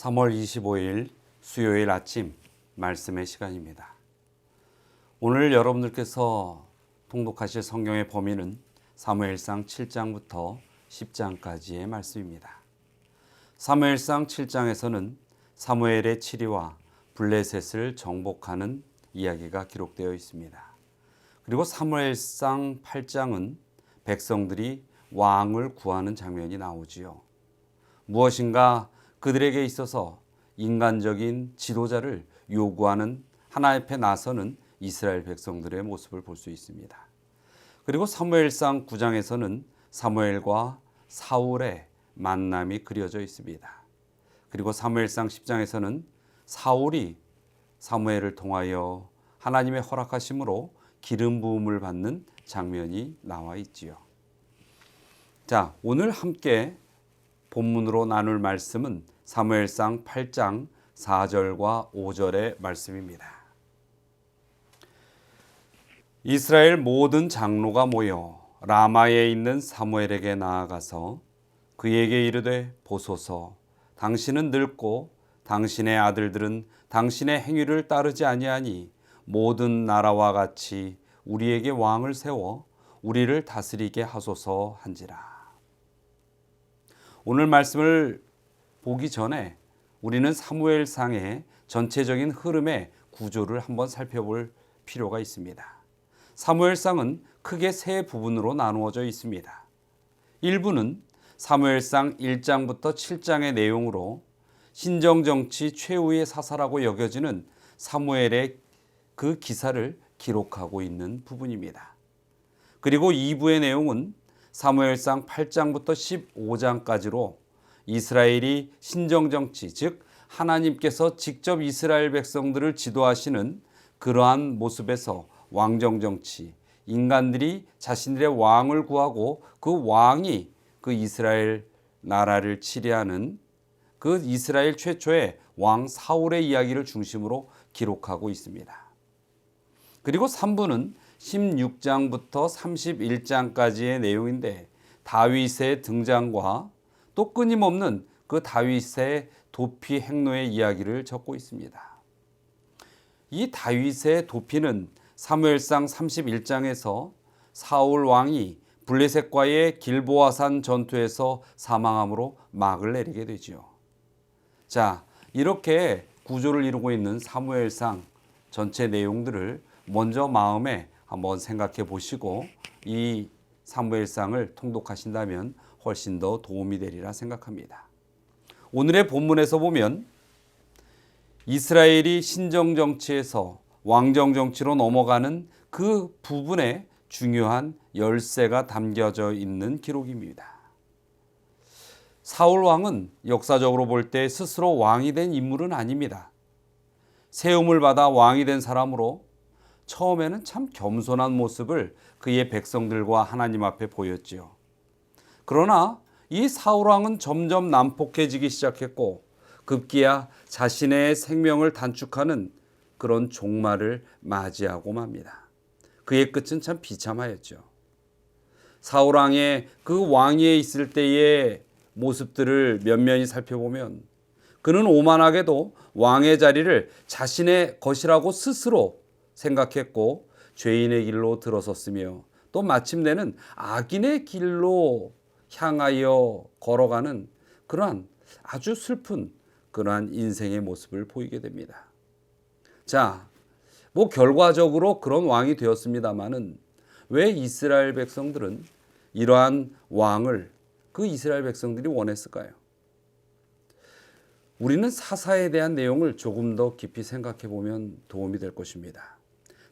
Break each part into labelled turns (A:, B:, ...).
A: 3월 25일 수요일 아침 말씀의 시간입니다. 오늘 여러분들께서 통독하실 성경의 범위는 사무엘상 7장부터 10장까지의 말씀입니다. 사무엘상 7장에서는 사무엘의 치리와 블레셋을 정복하는 이야기가 기록되어 있습니다. 그리고 사무엘상 8장은 백성들이 왕을 구하는 장면이 나오지요. 무엇인가 그들에게 있어서 인간적인 지도자를 요구하는 하나님 앞에 나서는 이스라엘 백성들의 모습을 볼 수 있습니다. 그리고 사무엘상 9장에서는 사무엘과 사울의 만남이 그려져 있습니다. 그리고 사무엘상 10장에서는 사울이 사무엘을 통하여 하나님의 허락하심으로 기름 부음을 받는 장면이 나와 있지요. 자, 오늘 함께 본문으로 나눌 말씀은 사무엘상 8장 4절과 5절의 말씀입니다. 이스라엘 모든 장로가 모여 라마에 있는 사무엘에게 나아가서 그에게 이르되 보소서, 당신은 늙고 당신의 아들들은 당신의 행위를 따르지 아니하니 모든 나라와 같이 우리에게 왕을 세워 우리를 다스리게 하소서 한지라. 오늘 말씀을 보기 전에 우리는 사무엘상의 전체적인 흐름의 구조를 한번 살펴볼 필요가 있습니다. 사무엘상은 크게 세 부분으로 나누어져 있습니다. 1부는 사무엘상 1장부터 7장의 내용으로 신정정치 최후의 사사라고 여겨지는 사무엘의 그 기사를 기록하고 있는 부분입니다. 그리고 2부의 내용은 사무엘상 8장부터 15장까지로 이스라엘이 신정정치, 즉 하나님께서 직접 이스라엘 백성들을 지도하시는 그러한 모습에서 왕정정치, 인간들이 자신들의 왕을 구하고 그 왕이 그 이스라엘 나라를 치리하는 그 이스라엘 최초의 왕 사울의 이야기를 중심으로 기록하고 있습니다. 그리고 3부는 16장부터 31장까지의 내용인데 다윗의 등장과 또 끊임없는 그 다윗의 도피 행로의 이야기를 적고 있습니다. 이 다윗의 도피는 사무엘상 31장에서 사울 왕이 블레셋과의 길보아산 전투에서 사망함으로 막을 내리게 되지요. 자, 이렇게 구조를 이루고 있는 사무엘상 전체 내용들을 먼저 마음에 한번 생각해 보시고 이 사무엘상을 통독하신다면 훨씬 더 도움이 되리라 생각합니다. 오늘의 본문에서 보면 이스라엘이 신정정치에서 왕정정치로 넘어가는 그 부분에 중요한 열쇠가 담겨져 있는 기록입니다. 사울 왕은 역사적으로 볼 때 스스로 왕이 된 인물은 아닙니다. 세움을 받아 왕이 된 사람으로 처음에는 참 겸손한 모습을 그의 백성들과 하나님 앞에 보였지요. 그러나 이 사울 왕은 점점 난폭해지기 시작했고 급기야 자신의 생명을 단축하는 그런 종말을 맞이하고 맙니다. 그의 끝은 참 비참하였죠. 사울 왕의 그 왕위에 있을 때의 모습들을 면면히 살펴보면 그는 오만하게도 왕의 자리를 자신의 것이라고 스스로 생각했고 죄인의 길로 들어섰으며 또 마침내는 악인의 길로 향하여 걸어가는 그러한 아주 슬픈 그러한 인생의 모습을 보이게 됩니다. 자, 결과적으로 그런 왕이 되었습니다마는 왜 이스라엘 백성들은 이러한 왕을 그 이스라엘 백성들이 원했을까요? 우리는 사사에 대한 내용을 조금 더 깊이 생각해 보면 도움이 될 것입니다.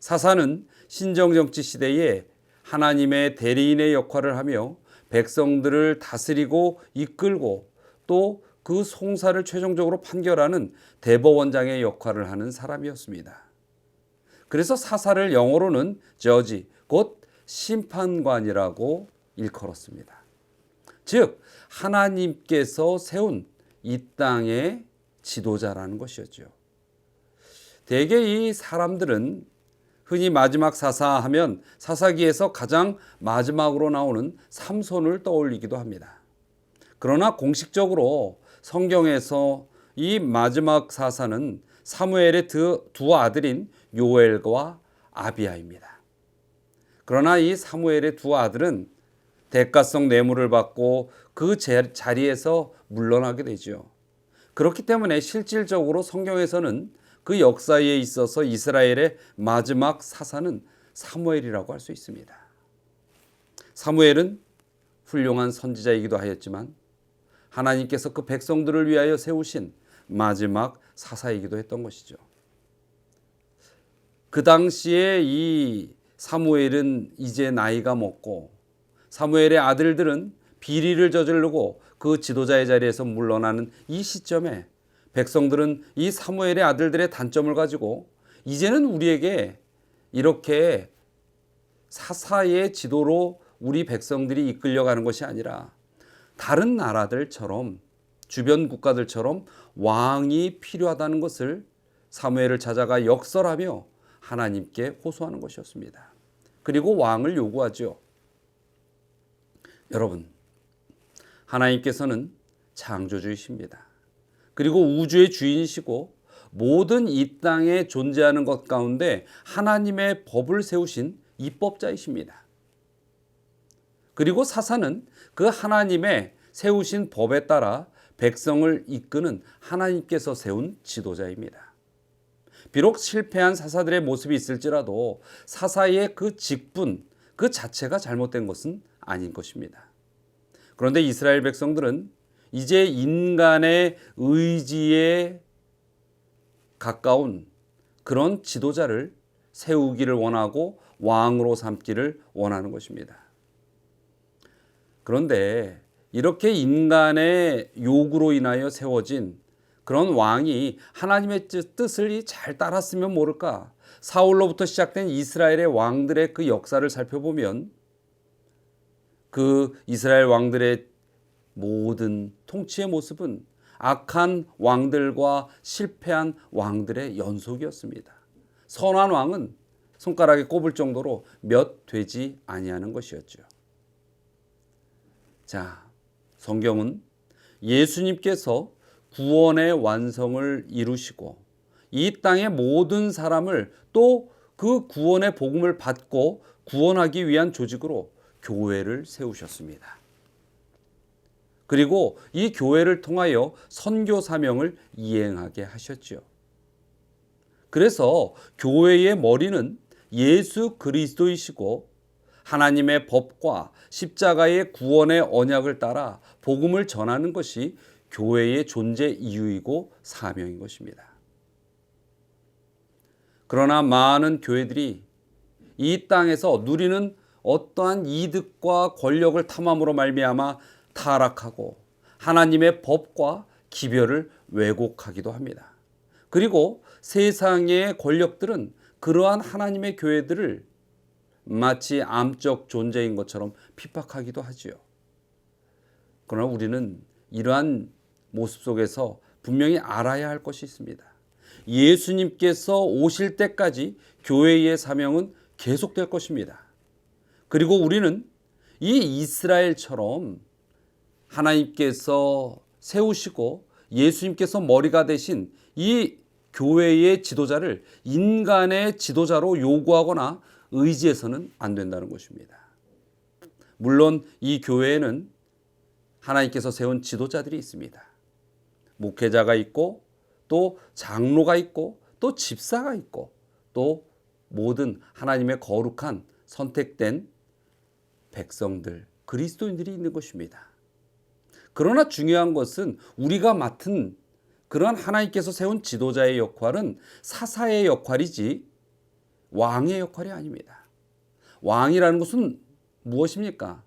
A: 사사는 신정정치 시대에 하나님의 대리인의 역할을 하며 백성들을 다스리고 이끌고 또 그 송사를 최종적으로 판결하는 대법원장의 역할을 하는 사람이었습니다. 그래서 사사를 영어로는 저지, 곧 심판관이라고 일컬었습니다. 즉 하나님께서 세운 이 땅의 지도자라는 것이었죠. 대개 이 사람들은 흔히 마지막 사사하면 사사기에서 가장 마지막으로 나오는 삼손을 떠올리기도 합니다. 그러나 공식적으로 성경에서 이 마지막 사사는 사무엘의 두 아들인 요엘과 아비야입니다. 그러나 이 사무엘의 두 아들은 대가성 뇌물을 받고 그 자리에서 물러나게 되죠. 그렇기 때문에 실질적으로 성경에서는 그 역사에 있어서 이스라엘의 마지막 사사는 사무엘이라고 할 수 있습니다. 사무엘은 훌륭한 선지자이기도 하였지만 하나님께서 그 백성들을 위하여 세우신 마지막 사사이기도 했던 것이죠. 그 당시에 이 사무엘은 이제 나이가 먹고 사무엘의 아들들은 비리를 저지르고 그 지도자의 자리에서 물러나는 이 시점에 백성들은 이 사무엘의 아들들의 단점을 가지고 이제는 우리에게 이렇게 사사의 지도로 우리 백성들이 이끌려가는 것이 아니라 다른 나라들처럼 주변 국가들처럼 왕이 필요하다는 것을 사무엘을 찾아가 역설하며 하나님께 호소하는 것이었습니다. 그리고 왕을 요구하죠. 여러분, 하나님께서는 창조주이십니다. 그리고 우주의 주인이시고 모든 이 땅에 존재하는 것 가운데 하나님의 법을 세우신 입법자이십니다. 그리고 사사는 그 하나님의 세우신 법에 따라 백성을 이끄는 하나님께서 세운 지도자입니다. 비록 실패한 사사들의 모습이 있을지라도 사사의 그 직분 그 자체가 잘못된 것은 아닌 것입니다. 그런데 이스라엘 백성들은 이제 인간의 의지에 가까운 그런 지도자를 세우기를 원하고 왕으로 삼기를 원하는 것입니다. 그런데 이렇게 인간의 요구로 인하여 세워진 그런 왕이 하나님의 뜻을 잘 따랐으면 모를까? 사울로부터 시작된 이스라엘의 왕들의 그 역사를 살펴보면 그 이스라엘 왕들의 모든 통치의 모습은 악한 왕들과 실패한 왕들의 연속이었습니다. 선한 왕은 손가락에 꼽을 정도로 몇 되지 아니하는 것이었죠. 자, 성경은 예수님께서 구원의 완성을 이루시고 이 땅의 모든 사람을 또 그 구원의 복음을 받고 구원하기 위한 조직으로 교회를 세우셨습니다. 그리고 이 교회를 통하여 선교 사명을 이행하게 하셨죠. 그래서 교회의 머리는 예수 그리스도이시고 하나님의 법과 십자가의 구원의 언약을 따라 복음을 전하는 것이 교회의 존재 이유이고 사명인 것입니다. 그러나 많은 교회들이 이 땅에서 누리는 어떠한 이득과 권력을 탐함으로 말미암아 타락하고 하나님의 법과 기별을 왜곡하기도 합니다. 그리고 세상의 권력들은 그러한 하나님의 교회들을 마치 암적 존재인 것처럼 핍박하기도 하지요. 그러나 우리는 이러한 모습 속에서 분명히 알아야 할 것이 있습니다. 예수님께서 오실 때까지 교회의 사명은 계속될 것입니다. 그리고 우리는 이 이스라엘처럼 하나님께서 세우시고 예수님께서 머리가 되신 이 교회의 지도자를 인간의 지도자로 요구하거나 의지해서는 안 된다는 것입니다. 물론 이 교회에는 하나님께서 세운 지도자들이 있습니다. 목회자가 있고 또 장로가 있고 또 집사가 있고 또 모든 하나님의 거룩한 선택된 백성들, 그리스도인들이 있는 것입니다. 그러나 중요한 것은 우리가 맡은 그러한 하나님께서 세운 지도자의 역할은 사사의 역할이지 왕의 역할이 아닙니다. 왕이라는 것은 무엇입니까?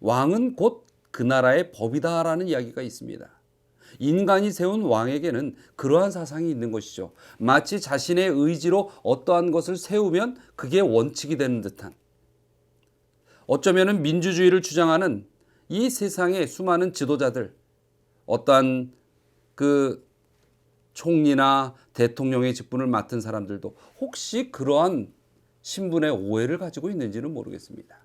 A: 왕은 곧 그 나라의 법이다라는 이야기가 있습니다. 인간이 세운 왕에게는 그러한 사상이 있는 것이죠. 마치 자신의 의지로 어떠한 것을 세우면 그게 원칙이 되는 듯한, 어쩌면 민주주의를 주장하는 이 세상의 수많은 지도자들, 어떠한 그 총리나 대통령의 직분을 맡은 사람들도 혹시 그러한 신분의 오해를 가지고 있는지는 모르겠습니다.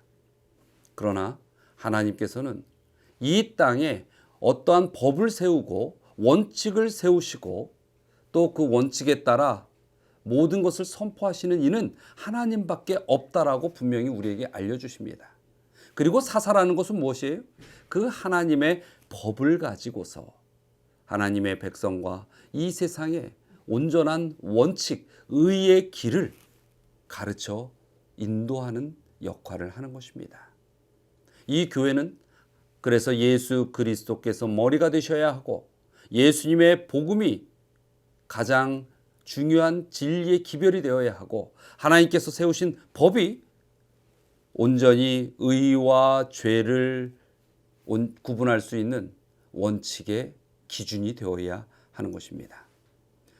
A: 그러나 하나님께서는 이 땅에 어떠한 법을 세우고 원칙을 세우시고 또 그 원칙에 따라 모든 것을 선포하시는 이는 하나님밖에 없다라고 분명히 우리에게 알려주십니다. 그리고 사사라는 것은 무엇이에요? 그 하나님의 법을 가지고서 하나님의 백성과 이 세상에 온전한 원칙, 의의 길을 가르쳐 인도하는 역할을 하는 것입니다. 이 교회는 그래서 예수 그리스도께서 머리가 되셔야 하고 예수님의 복음이 가장 중요한 진리의 기별이 되어야 하고 하나님께서 세우신 법이 온전히 의와 죄를 구분할 수 있는 원칙의 기준이 되어야 하는 것입니다.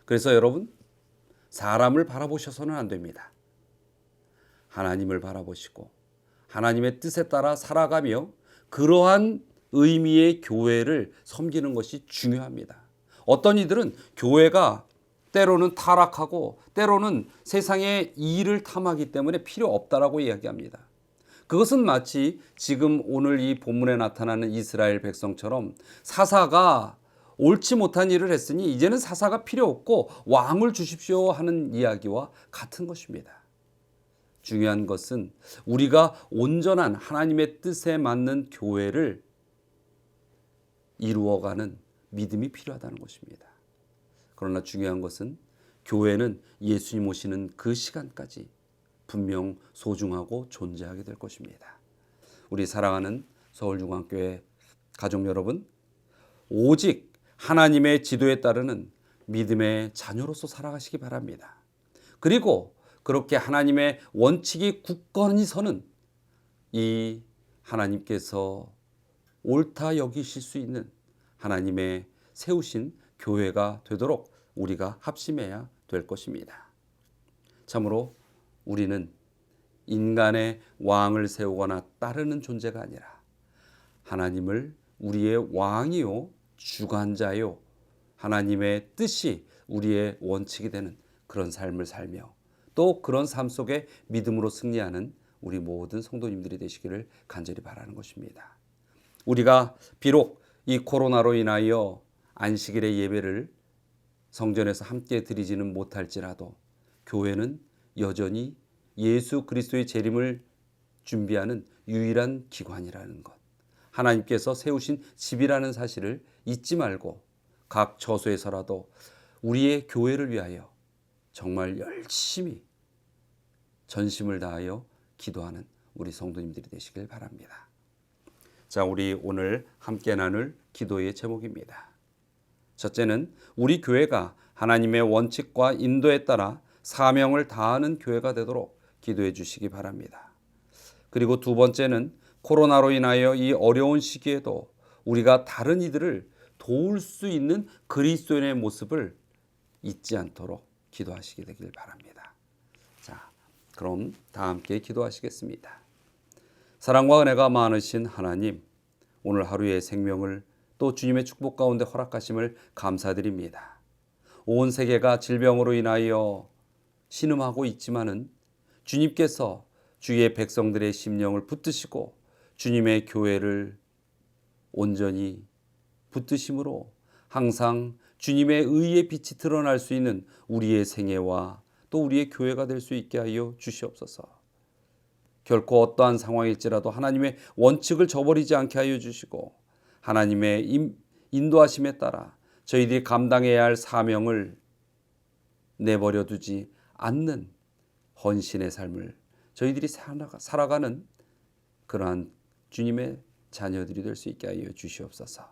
A: 그래서 여러분, 사람을 바라보셔서는 안 됩니다. 하나님을 바라보시고 하나님의 뜻에 따라 살아가며 그러한 의미의 교회를 섬기는 것이 중요합니다. 어떤 이들은 교회가 때로는 타락하고 때로는 세상의 이익을 탐하기 때문에 필요 없다라고 이야기합니다. 그것은 마치 지금 오늘 이 본문에 나타나는 이스라엘 백성처럼 사사가 옳지 못한 일을 했으니 이제는 사사가 필요 없고 왕을 주십시오 하는 이야기와 같은 것입니다. 중요한 것은 우리가 온전한 하나님의 뜻에 맞는 교회를 이루어가는 믿음이 필요하다는 것입니다. 그러나 중요한 것은 교회는 예수님 오시는 그 시간까지 분명 소중하고 존재하게 될 것입니다. 우리 사랑하는 서울중앙교회 가족 여러분, 오직 하나님의 지도에 따르는 믿음의 자녀로서 살아가시기 바랍니다. 그리고 그렇게 하나님의 원칙이 굳건히 서는 이 하나님께서 옳다 여기실 수 있는 하나님의 세우신 교회가 되도록 우리가 합심해야 될 것입니다. 참으로 우리는 인간의 왕을 세우거나 따르는 존재가 아니라 하나님을 우리의 왕이요 주관자요 하나님의 뜻이 우리의 원칙이 되는 그런 삶을 살며 또 그런 삶 속에 믿음으로 승리하는 우리 모든 성도님들이 되시기를 간절히 바라는 것입니다. 우리가 비록 이 코로나로 인하여 안식일의 예배를 성전에서 함께 드리지는 못할지라도 교회는 여전히 예수 그리스도의 재림을 준비하는 유일한 기관이라는 것, 하나님께서 세우신 집이라는 사실을 잊지 말고 각 처소에서라도 우리의 교회를 위하여 정말 열심히 전심을 다하여 기도하는 우리 성도님들이 되시길 바랍니다. 자, 우리 오늘 함께 나눌 기도의 제목입니다. 첫째는 우리 교회가 하나님의 원칙과 인도에 따라 사명을 다하는 교회가 되도록 기도해 주시기 바랍니다. 그리고 두 번째는 코로나로 인하여 이 어려운 시기에도 우리가 다른 이들을 도울 수 있는 그리스도인의 모습을 잊지 않도록 기도하시게 되길 바랍니다. 자, 그럼 다 함께 기도하시겠습니다. 사랑과 은혜가 많으신 하나님, 오늘 하루의 생명을 또 주님의 축복 가운데 허락하심을 감사드립니다. 온 세계가 질병으로 인하여 신음하고 있지만은 주님께서 주의 백성들의 심령을 붙드시고 주님의 교회를 온전히 붙드심으로 항상 주님의 의의 빛이 드러날 수 있는 우리의 생애와 또 우리의 교회가 될 수 있게 하여 주시옵소서. 결코 어떠한 상황일지라도 하나님의 원칙을 저버리지 않게 하여 주시고 하나님의 인도하심에 따라 저희들이 감당해야 할 사명을 내버려 두지 않는 헌신의 삶을 저희들이 살아가는 그러한 주님의 자녀들이 될 수 있게 하여 주시옵소서.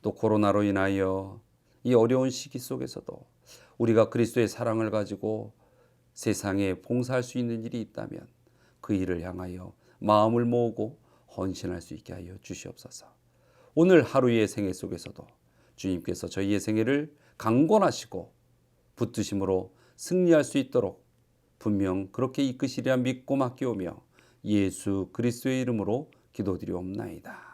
A: 또 코로나로 인하여 이 어려운 시기 속에서도 우리가 그리스도의 사랑을 가지고 세상에 봉사할 수 있는 일이 있다면 그 일을 향하여 마음을 모으고 헌신할 수 있게 하여 주시옵소서. 오늘 하루의 생애 속에서도 주님께서 저희의 생애를 강권하시고 붙드심으로 승리할 수 있도록 분명 그렇게 이끄시리라 믿고 맡기오며 예수 그리스도의 이름으로 기도드리옵나이다.